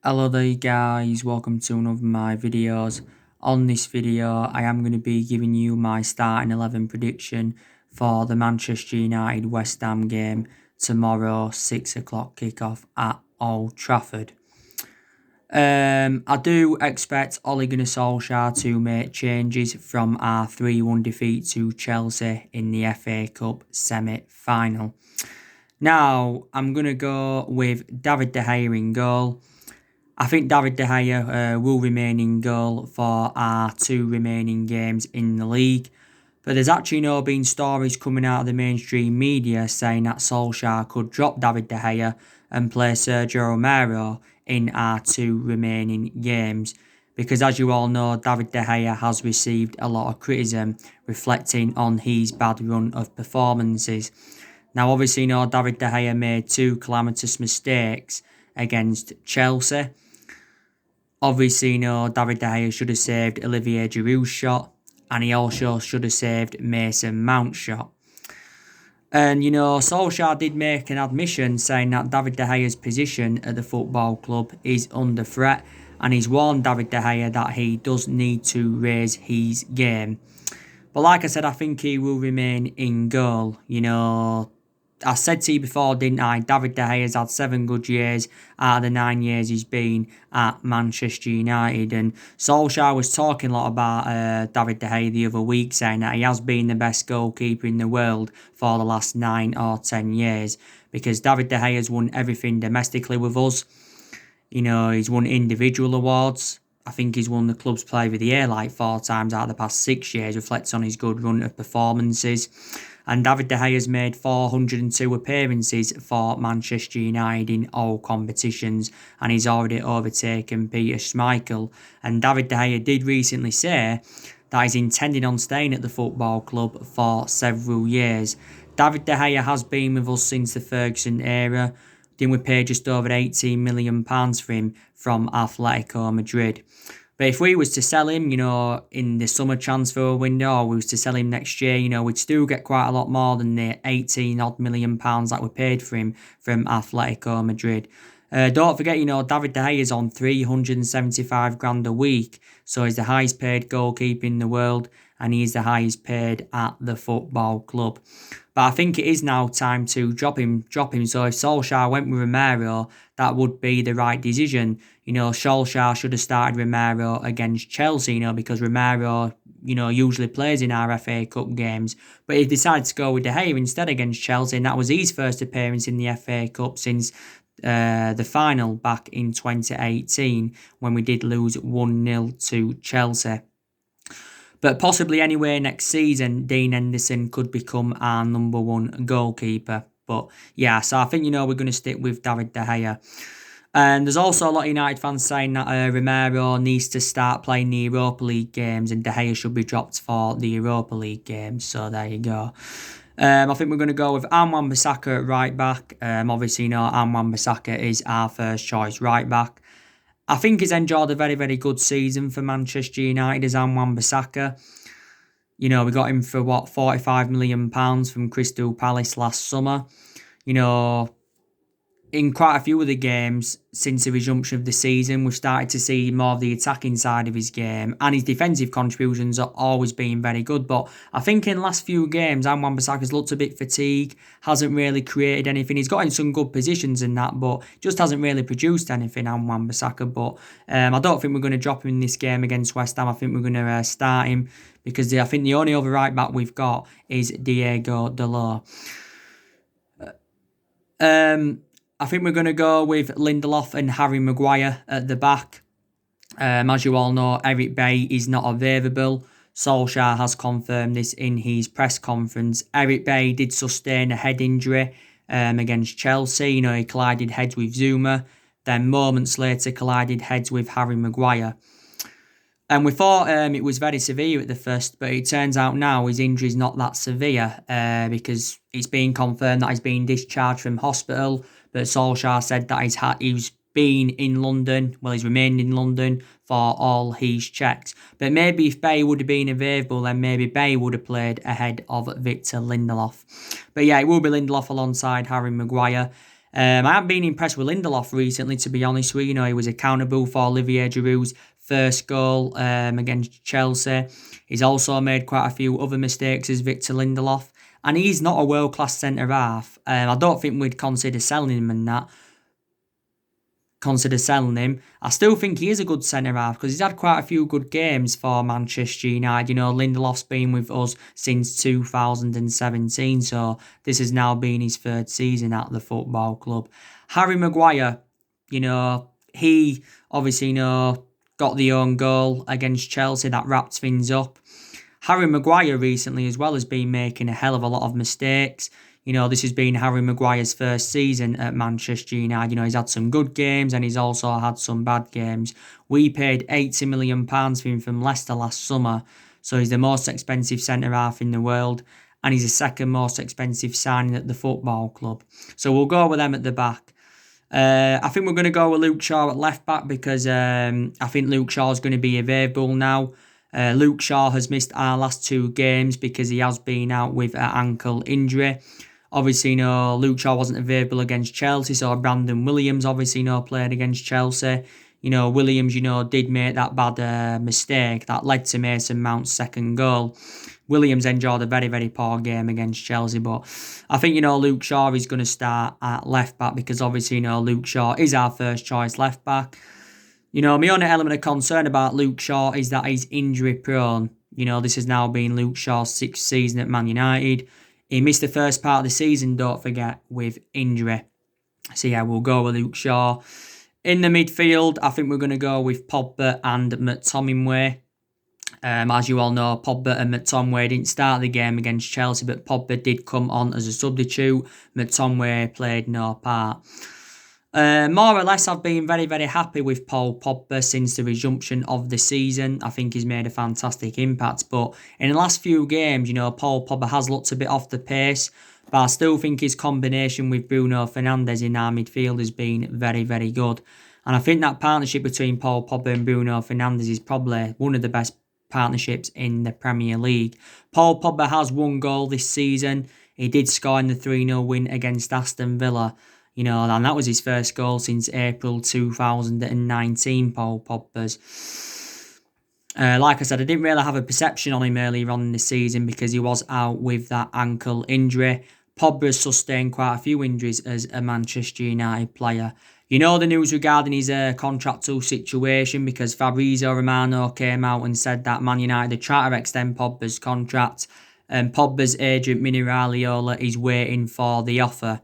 Hello there guys, welcome to another of my videos. On this video I am going to be giving you my starting 11 prediction for the Manchester United West Ham game tomorrow 6 o'clock kickoff at Old Trafford. I do expect Ole Gunnar Solskjaer to make changes from our 3-1 defeat to Chelsea in the FA Cup semi-final. Now I'm going to go with David De Gea in goal. I think David De Gea will remain in goal for our two remaining games in the league. But there's actually been stories coming out of the mainstream media saying that Solskjaer could drop David De Gea and play Sergio Romero in our two remaining games. Because as you all know, David De Gea has received a lot of criticism reflecting on his bad run of performances. Now obviously David De Gea made two calamitous mistakes against Chelsea. Obviously, David De Gea should have saved Olivier Giroud's shot, and he also should have saved Mason Mount's shot. And, Solskjaer did make an admission saying that David De Gea's position at the football club is under threat, and he's warned David De Gea that he does need to raise his game. But like I said, I think he will remain in goal. I said to you before, didn't I? David De Gea has had 7 good years out of the 9 years he's been at Manchester United. And Solskjaer was talking a lot about David De Gea the other week, saying that he has been the best goalkeeper in the world for the last 9 or 10 years. Because David De Gea has won everything domestically with us. He's won individual awards. I think he's won the club's player of the year like 4 times out of the past 6 years, reflects on his good run of performances. And David De Gea has made 402 appearances for Manchester United in all competitions, and he's already overtaken Peter Schmeichel. And David De Gea did recently say that he's intending on staying at the football club for several years. David De Gea has been with us since the Ferguson era. Didn't we pay just over £18 million for him from Atletico Madrid? But if we was to sell him, in the summer transfer window, or we was to sell him next year, we'd still get quite a lot more than the 18 odd million pounds that we paid for him from Atletico Madrid. Don't forget, David De Gea is on 375 grand a week, so he's the highest paid goalkeeper in the world, and he's the highest paid at the football club. But I think it is now time to drop him. So if Solskjaer went with Romero, that would be the right decision. Solskjaer should have started Romero against Chelsea, because Romero, usually plays in our FA Cup games. But he decided to go with De Gea instead against Chelsea, and that was his first appearance in the FA Cup since the final back in 2018 when we did lose 1-0 to Chelsea. But possibly anyway next season, Dean Henderson could become our number 1 goalkeeper. But yeah, so I think, we're going to stick with David De Gea. And there's also a lot of United fans saying that Romero needs to start playing the Europa League games and De Gea should be dropped for the Europa League games. So there you go. I think we're going to go with Aaron Wan-Bissaka at right back. Obviously, Aaron Wan-Bissaka is our first choice right back. I think he's enjoyed a very, very good season for Manchester United as Aaron Wan-Bissaka. We got him for, £45 million from Crystal Palace last summer. In quite a few of the games since the resumption of the season, we've started to see more of the attacking side of his game, and his defensive contributions are always been very good. But I think in the last few games, Aaron Wan-Bissaka's looked a bit fatigued, hasn't really created anything. He's got in some good positions in that, but just hasn't really produced anything, Aaron Wan-Bissaka. But I don't think we're going to drop him in this game against West Ham. I think we're going to start him because I think the only other right back we've got is Diego Dalot. I think we're going to go with Lindelof and Harry Maguire at the back. As you all know, Eric Bailly is not available. Solskjaer has confirmed this in his press conference. Eric Bailly did sustain a head injury against Chelsea. He collided heads with Zuma. Then moments later collided heads with Harry Maguire. And we thought it was very severe at the first, but it turns out now his injury is not that severe because it's been confirmed that he's been discharged from hospital. But Solskjaer said that he's been in London, he's remained in London for all his checks. But maybe if Bailly would have been available, then maybe Bailly would have played ahead of Victor Lindelof. But yeah, it will be Lindelof alongside Harry Maguire. I haven't been impressed with Lindelof recently, to be honest with you. You know, he was accountable for Olivier Giroud's first goal against Chelsea. He's also made quite a few other mistakes as Victor Lindelof. And he's not a world-class centre-half. I don't think we'd consider selling him and that. I still think he is a good centre-half because he's had quite a few good games for Manchester United. You know, Lindelof's been with us since 2017, so this has now been his third season at the football club. Harry Maguire, you know, he obviously, you know, got the own goal against Chelsea that wrapped things up. Harry Maguire recently as well has been making a hell of a lot of mistakes. You know, this has been Harry Maguire's first season at Manchester United. You know, he's had some good games and he's also had some bad games. We paid £80 million for him from Leicester last summer. So he's the most expensive centre-half in the world. And he's the second most expensive signing at the football club. So we'll go with them at the back. I think we're going to go with Luke Shaw at left back because I think Luke Shaw is going to be available now. Luke Shaw has missed our last 2 games because he has been out with an ankle injury. Obviously, you know, Luke Shaw wasn't available against Chelsea, so Brandon Williams, obviously, you know, played against Chelsea. You know, Williams, you know, did make that bad mistake that led to Mason Mount's second goal. Williams enjoyed a very, very poor game against Chelsea, but I think, you know, Luke Shaw is going to start at left back because obviously, you know, Luke Shaw is our first choice left back. You know, my only element of concern about Luke Shaw is that he's injury prone. You know, this has now been Luke Shaw's 6th season at Man United. He missed the first part of the season, don't forget, with injury. So yeah, we'll go with Luke Shaw. In the midfield, I think we're going to go with Pogba and McTominay. As you all know, Pogba and McTominay didn't start the game against Chelsea, but Pogba did come on as a substitute. McTominay played no part. More or less, I've been very, very happy with Paul Pogba since the resumption of the season. I think he's made a fantastic impact. But in the last few games, you know, Paul Pogba has looked a bit off the pace. But I still think his combination with Bruno Fernandes in our midfield has been very, very good. And I think that partnership between Paul Pogba and Bruno Fernandes is probably one of the best partnerships in the Premier League. Paul Pogba has 1 goal this season. He did score in the 3-0 win against Aston Villa. You know, and that was his first goal since April 2019, Paul Pogba's. Like I said, I didn't really have a perception on him earlier on in the season because he was out with that ankle injury. Pogba's sustained quite a few injuries as a Manchester United player. You know the news regarding his contractual situation because Fabrizio Romano came out and said that Man United tried to extend Pogba's contract and Pogba's agent Mino Raiola is waiting for the offer.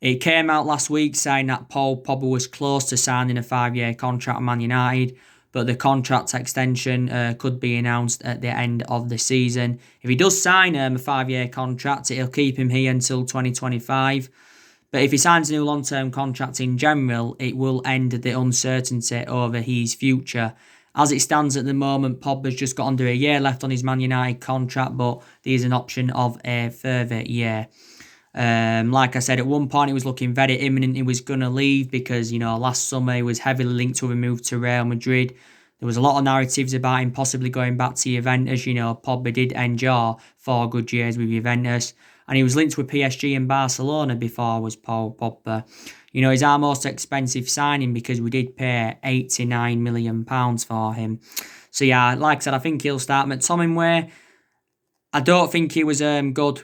It came out last week saying that Paul Pogba was close to signing a 5-year contract with Man United, but the contract extension could be announced at the end of the season. If he does sign a 5-year contract, it'll keep him here until 2025. But if he signs a new long-term contract in general, it will end the uncertainty over his future. As it stands at the moment, Pogba's just got under a year left on his Man United contract, but there's an option of a further year. Like I said, at one point he was looking very imminent he was going to leave because, you know, last summer he was heavily linked to a move to Real Madrid. There was a lot of narratives about him possibly going back to Juventus. You know, Pogba did endure 4 good years with Juventus. And he was linked with PSG and Barcelona before was Paul Pogba. You know, he's our most expensive signing because we did pay £89 million for him. So yeah, like I said, I think he'll start. McTominay, I don't think he was good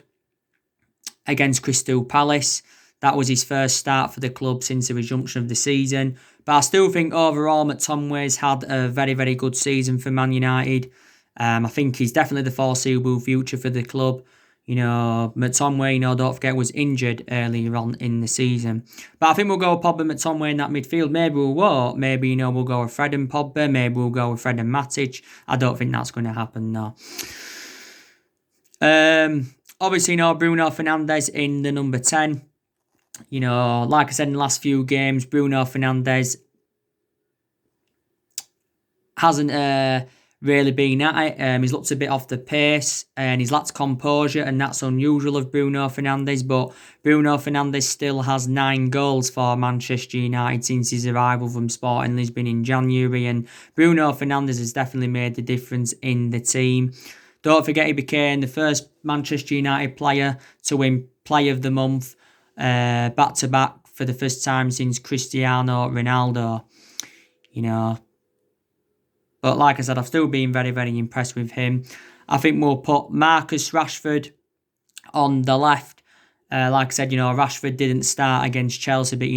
against Crystal Palace. That was his first start for the club since the resumption of the season. But I still think overall McTominay's had a very, very good season for Man United. I think he's definitely the foreseeable future for the club. You know, McTominay, you know, don't forget, was injured earlier on in the season. But I think we'll go with Pogba and McTominay in that midfield. Maybe we won't. Maybe, you know, we'll go with Fred and Pogba. Maybe we'll go with Fred and Matic. I don't think that's going to happen, no. Obviously, you know, Bruno Fernandes in the number 10. You know, like I said in the last few games, Bruno Fernandes hasn't really been at it. He's looked a bit off the pace and he's lacked composure, and that's unusual of Bruno Fernandes. But Bruno Fernandes still has 9 goals for Manchester United since his arrival from Sporting Lisbon in January, and Bruno Fernandes has definitely made the difference in the team. Don't forget he became the first Manchester United player to win Player of the Month back-to-back for the first time since Cristiano Ronaldo, you know. But like I said, I've still been very, very impressed with him. I think we'll put Marcus Rashford on the left. Like I said, Rashford didn't start against Chelsea, but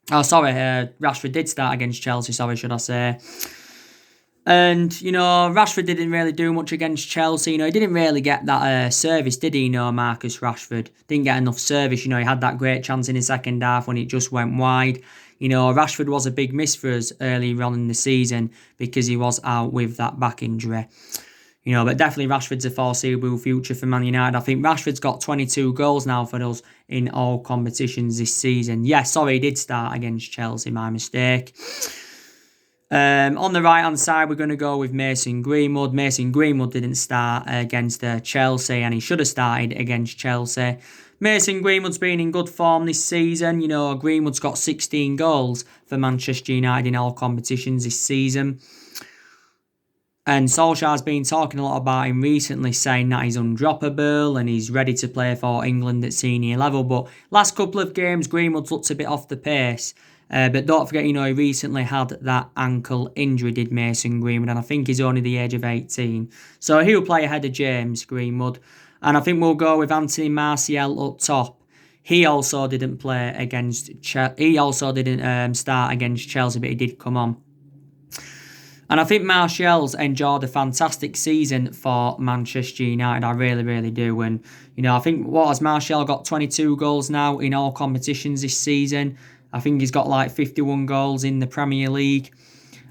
Rashford did start against Chelsea, should I say. And, Rashford didn't really do much against Chelsea. He didn't really get that service, did he, Marcus Rashford? Didn't get enough service. He had that great chance in the second half when it just went wide. Rashford was a big miss for us early on in the season because he was out with that back injury. But definitely Rashford's a foreseeable future for Man United. I think Rashford's got 22 goals now for us in all competitions this season. Yeah, sorry, he did start against Chelsea, my mistake. On the right-hand side, we're going to go with Mason Greenwood. Mason Greenwood didn't start against Chelsea, and he should have started against Chelsea. Mason Greenwood's been in good form this season. Greenwood's got 16 goals for Manchester United in all competitions this season. And Solskjaer's been talking a lot about him recently, saying that he's undroppable and he's ready to play for England at senior level. But last couple of games, Greenwood's looked a bit off the pace. But don't forget, he recently had that ankle injury, did Mason Greenwood, and I think he's only the age of 18. So he'll play ahead of James Greenwood. And I think we'll go with Anthony Martial up top. He also didn't play against He also didn't start against Chelsea, but he did come on. And I think Martial's enjoyed a fantastic season for Manchester United. I really, really do. And, I think, Martial got 22 goals now in all competitions this season. I think he's got like 51 goals in the Premier League.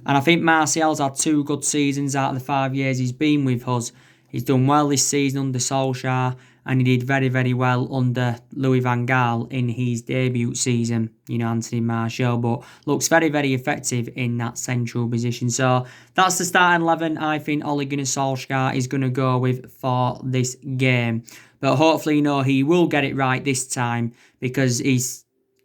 And I think Martial's had 2 good seasons out of the 5 years he's been with us. He's done well this season under Solskjaer, and he did very, very well under Louis van Gaal in his debut season, Anthony Martial, but looks very, very effective in that central position. So that's the starting 11 I think Ole Gunnar Solskjaer is going to go with for this game. But hopefully, he will get it right this time, because he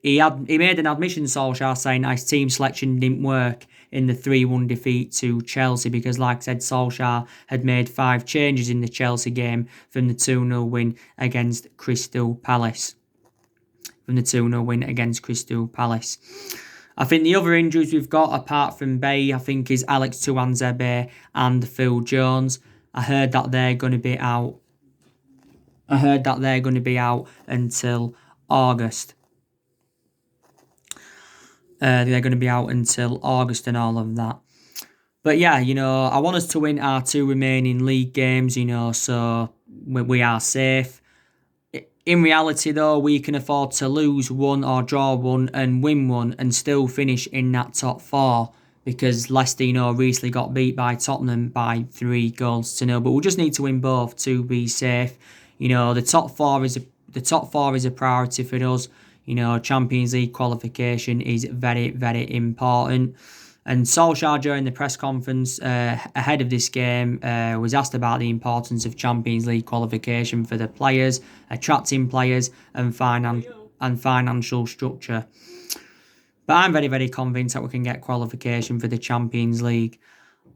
made an admission, Solskjaer, saying that his team selection didn't work in the 3-1 defeat to Chelsea, because, like I said, Solskjaer had made 5 changes in the Chelsea game from the 2-0 win against Crystal Palace. I think the other injuries we've got, apart from Bay, I think is Alex Tuanzebe and Phil Jones. I heard that they're going to be out. Until August. They're going to be out until August and all of that. But yeah, I want us to win our 2 remaining league games, so we are safe. In reality, though, we can afford to lose 1 or draw 1 and win 1 and still finish in that top 4, because Leicester, recently got beat by Tottenham by 3-0. But we'll just need to win both to be safe. The top 4 is a priority for us. Champions League qualification is very, very important. And Solskjaer, during the press conference ahead of this game, was asked about the importance of Champions League qualification for the players, attracting players, and financial structure. But I'm very, very convinced that we can get qualification for the Champions League.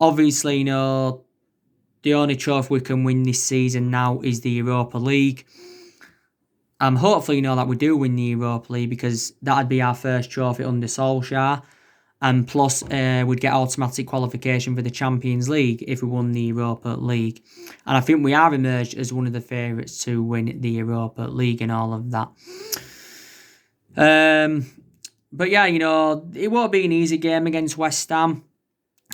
Obviously, the only trophy we can win this season now is the Europa League. Hopefully, that we do win the Europa League, because that'd be our first trophy under Solskjaer. And plus, we'd get automatic qualification for the Champions League if we won the Europa League. And I think we are emerged as one of the favourites to win the Europa League and all of that. But yeah, it won't be an easy game against West Ham.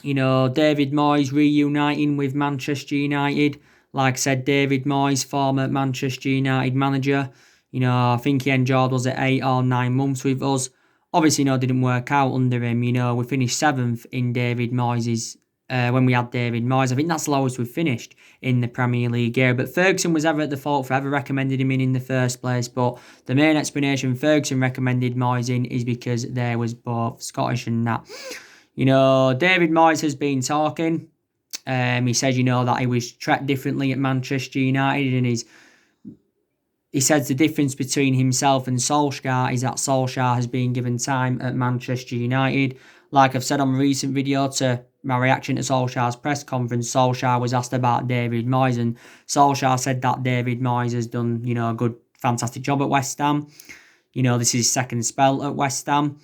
David Moyes reuniting with Manchester United. Like I said, David Moyes, former Manchester United manager. I think he enjoyed us at 8 or 9 months with us. Obviously, didn't work out under him. We finished 7th in David Moyes' when we had David Moyes. I think that's the lowest we've finished in the Premier League era. But Ferguson was ever at the fault for ever recommended him in the first place. But the main explanation Ferguson recommended Moyes in is because there was both Scottish and that. David Moyes has been talking. He says, that he was treated differently at Manchester United, and he says the difference between himself and Solskjaer is that Solskjaer has been given time at Manchester United. Like I've said on a recent video to my reaction to Solskjaer's press conference, Solskjaer was asked about David Moyes, and Solskjaer said that David Moyes has done, a good, fantastic job at West Ham. This is his second spell at West Ham.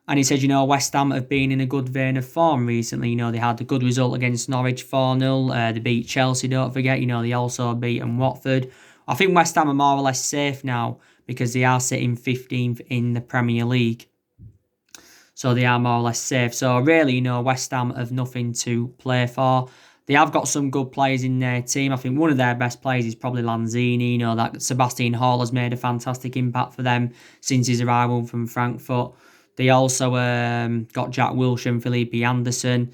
And he said, West Ham have been in a good vein of form recently. They had a good result against Norwich 4-0. They beat Chelsea, don't forget. They also beaten Watford. I think West Ham are more or less safe now because they are sitting 15th in the Premier League. So they are more or less safe. So really, West Ham have nothing to play for. They have got some good players in their team. I think one of their best players is probably Lanzini. That Sebastian Hall has made a fantastic impact for them since his arrival from Frankfurt. They also got Jack Wilshere and Felipe Anderson.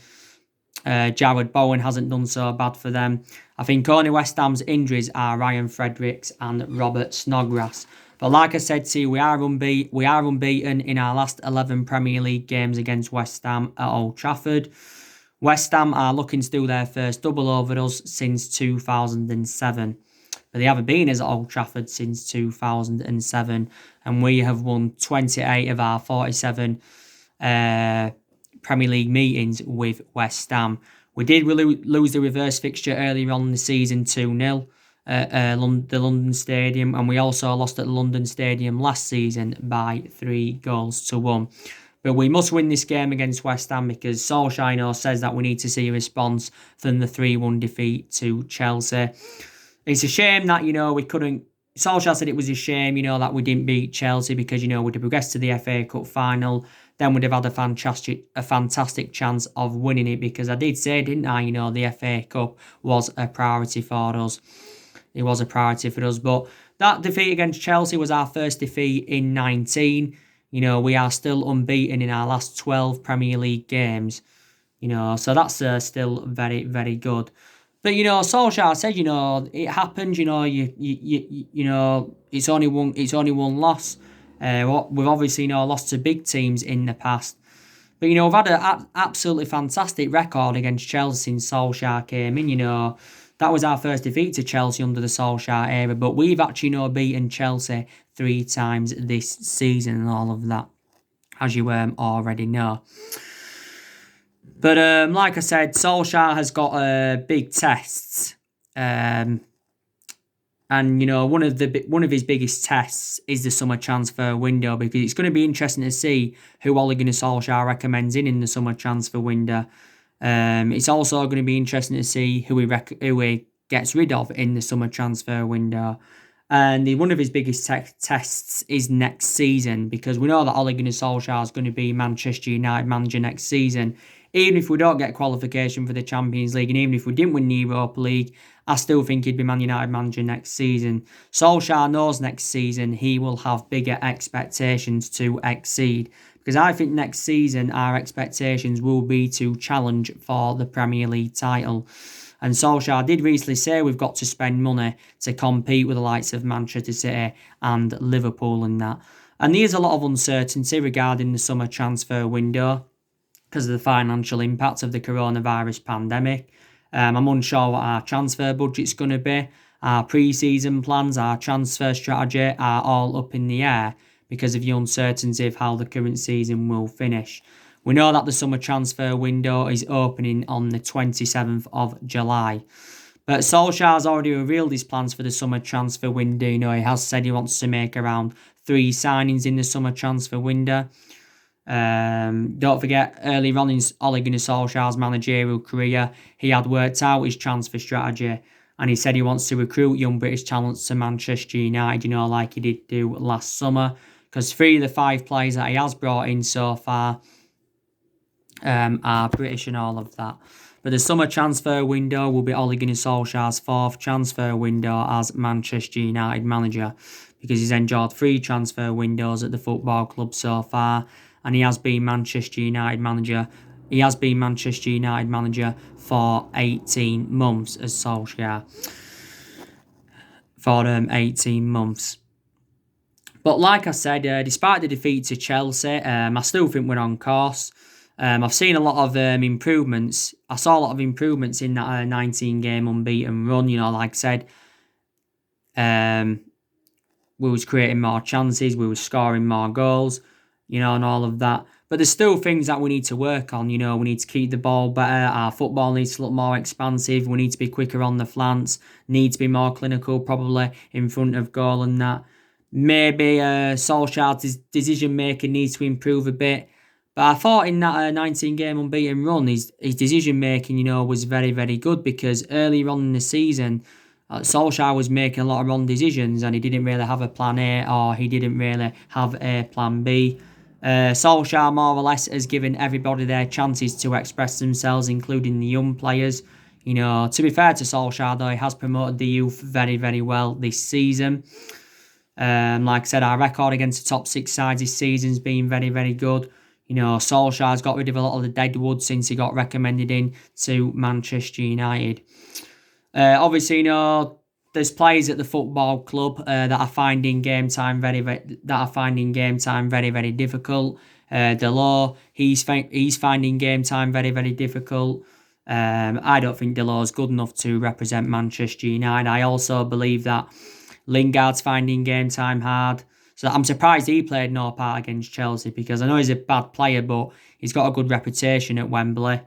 Jared Bowen hasn't done so bad for them. I think only West Ham's injuries are Ryan Fredericks and Robert Snodgrass. But like I said to you, we are unbeaten in our last 11 Premier League games against West Ham at Old Trafford. West Ham are looking to do their first double over us since 2007. But they haven't been as at Old Trafford since 2007. And we have won 28 of our 47 Premier League meetings with West Ham. We did lose the reverse fixture earlier on in the season 2-0 at the London Stadium. And we also lost at the London Stadium last season by 3-1. But we must win this game against West Ham because Solskjaer says that we need to see a response from the 3-1 defeat to Chelsea. It's a shame that, we couldn't... Solskjaer said it was a shame, that we didn't beat Chelsea because, we'd have progressed to the FA Cup final. Then we'd have had a fantastic chance of winning it because I did say, didn't I, the FA Cup was a priority for us. It was a priority for us. But that defeat against Chelsea was our first defeat in 19. We are still unbeaten in our last 12 Premier League games. So that's still very, very good. But, Solskjaer said, it happened, it's only one loss. We've obviously, lost to big teams in the past. But, we've had an absolutely fantastic record against Chelsea since Solskjaer came in, That was our first defeat to Chelsea under the Solskjaer era. But we've actually, beaten Chelsea 3 times this season and all of that, as you already know. But like I said, Solskjaer has got big tests. And, one of his biggest tests is the summer transfer window because it's going to be interesting to see who Ole Gunnar Solskjaer recommends in the summer transfer window. It's also going to be interesting to see who he gets rid of in the summer transfer window. And one of his biggest tests is next season because we know that Ole Gunnar Solskjaer is going to be Manchester United manager next season. Even if we don't get qualification for the Champions League and even if we didn't win the Europa League, I still think he'd be Man United manager next season. Solskjaer knows next season he will have bigger expectations to exceed. Because I think next season our expectations will be to challenge for the Premier League title. And Solskjaer did recently say we've got to spend money to compete with the likes of Manchester City and Liverpool and that. And there's a lot of uncertainty regarding the summer transfer window because of the financial impact of the coronavirus pandemic. I'm unsure what our transfer budget's going to be. Our pre-season plans, our transfer strategy are all up in the air because of the uncertainty of how the current season will finish. We know that the summer transfer window is opening on the 27th of July. But Solskjaer's already revealed his plans for the summer transfer window. He has said he wants to make around 3 signings in the summer transfer window. Don't forget, earlier on in Ole Gunnar Solskjaer's managerial career, he had worked out his transfer strategy and he said he wants to recruit young British talents to Manchester United, like he did do last summer. Because 3 of the 5 players that he has brought in so far are British and all of that. But the summer transfer window will be Ole Gunnar Solskjaer's 4th transfer window as Manchester United manager because he's enjoyed 3 transfer windows at the football club so far. And he has been Manchester United manager. He has been Manchester United manager for 18 months as Solskjaer. For 18 months. But like I said, despite the defeat to Chelsea, I still think we're on course. I've seen a lot of improvements. I saw a lot of improvements in that 19-game unbeaten run. Like I said, we was creating more chances. We was scoring more goals. And all of that. But there's still things that we need to work on. We need to keep the ball better. Our football needs to look more expansive. We need to be quicker on the flanks. Need to be more clinical, probably, in front of goal and that. maybe Solskjaer's decision making needs to improve a bit. But I thought in that 19-game unbeaten run, his decision making, was very, very good, because earlier on in the season, Solskjaer was making a lot of wrong decisions, and he didn't really have a plan A, or he didn't really have a plan B. Solskjaer more or less has given everybody their chances to express themselves, including the young players. To be fair to Solskjaer, though, he has promoted the youth very, very well this season. Like I said, our record against the top 6 sides this season's been very, very good. Solskjaer's got rid of a lot of the deadwood since he got recommended in to Manchester United. Obviously, there's players at the football club that are finding game time very, very difficult. Delors, he's finding game time very, very difficult. I don't think Delors good enough to represent Manchester United. I also believe that Lingard's finding game time hard. So I'm surprised he played no part against Chelsea, because I know he's a bad player, but he's got a good reputation at Wembley.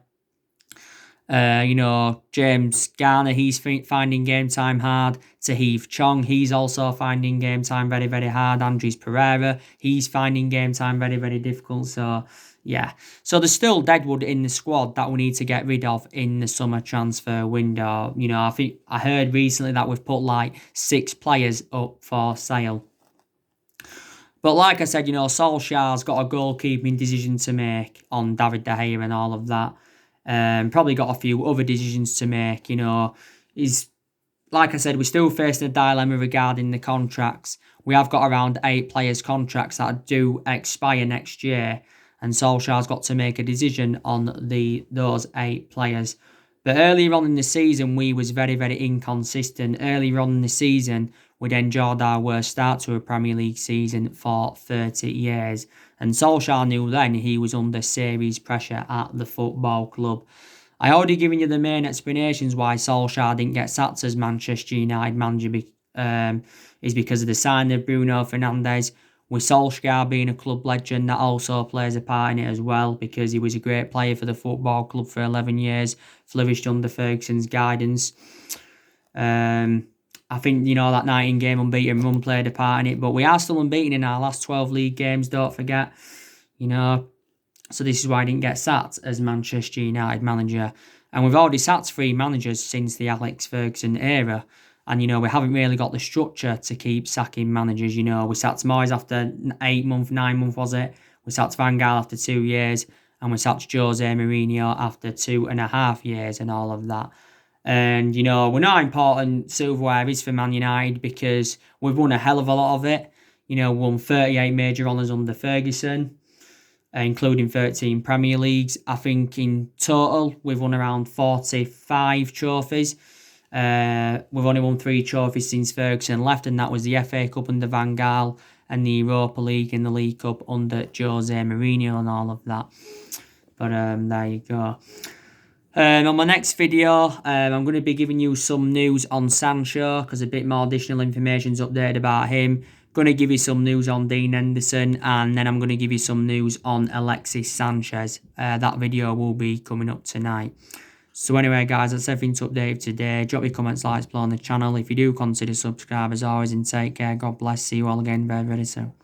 James Garner, he's finding game time hard. Tahith Chong, he's also finding game time very, very hard. Andres Pereira, he's finding game time very, very difficult. So, yeah. So there's still deadwood in the squad that we need to get rid of in the summer transfer window. I think I heard recently that we've put like 6 players up for sale. But like I said, Solskjaer's got a goalkeeping decision to make on David De Gea and all of that. Probably got a few other decisions to make. He's, like I said, we're still facing a dilemma regarding the contracts. We have got around 8 players' contracts that do expire next year, and Solskjaer's got to make a decision on those 8 players. But earlier on in the season, we was very, very inconsistent. Earlier on in the season, we'd enjoyed our worst start to a Premier League season for 30 years. And Solskjaer knew then he was under serious pressure at the football club. I already given you the main explanations why Solskjaer didn't get sacked as Manchester United manager, is because of the signing of Bruno Fernandes. With Solskjaer being a club legend, that also plays a part in it as well, because he was a great player for the football club for 11 years, flourished under Ferguson's guidance. I think, that 19-game unbeaten run played a part in it, but we are still unbeaten in our last 12 league games, don't forget. So this is why I didn't get sacked as Manchester United manager. And we've already sacked 3 managers since the Alex Ferguson era. And, we haven't really got the structure to keep sacking managers. We sacked Moyes after 9 months, was it? We sacked Van Gaal after 2 years. And we sacked Jose Mourinho after 2.5 years and all of that. And, we know how important silverware is for Man United, because we've won a hell of a lot of it. Won 38 major honours under Ferguson, including 13 Premier Leagues. I think in total, we've won around 45 trophies. We've only won 3 trophies since Ferguson left, and that was the FA Cup under Van Gaal and the Europa League and the League Cup under Jose Mourinho and all of that. But there you go. On my next video, I'm going to be giving you some news on Sancho, because a bit more additional information's updated about him. Going to give you some news on Dean Henderson, and then I'm going to give you some news on Alexis Sanchez. That video will be coming up tonight. So anyway, guys, that's everything to update today. Drop your comments, likes below on the channel. If you do, consider subscribe as always, and take care. God bless. See you all again very, very soon.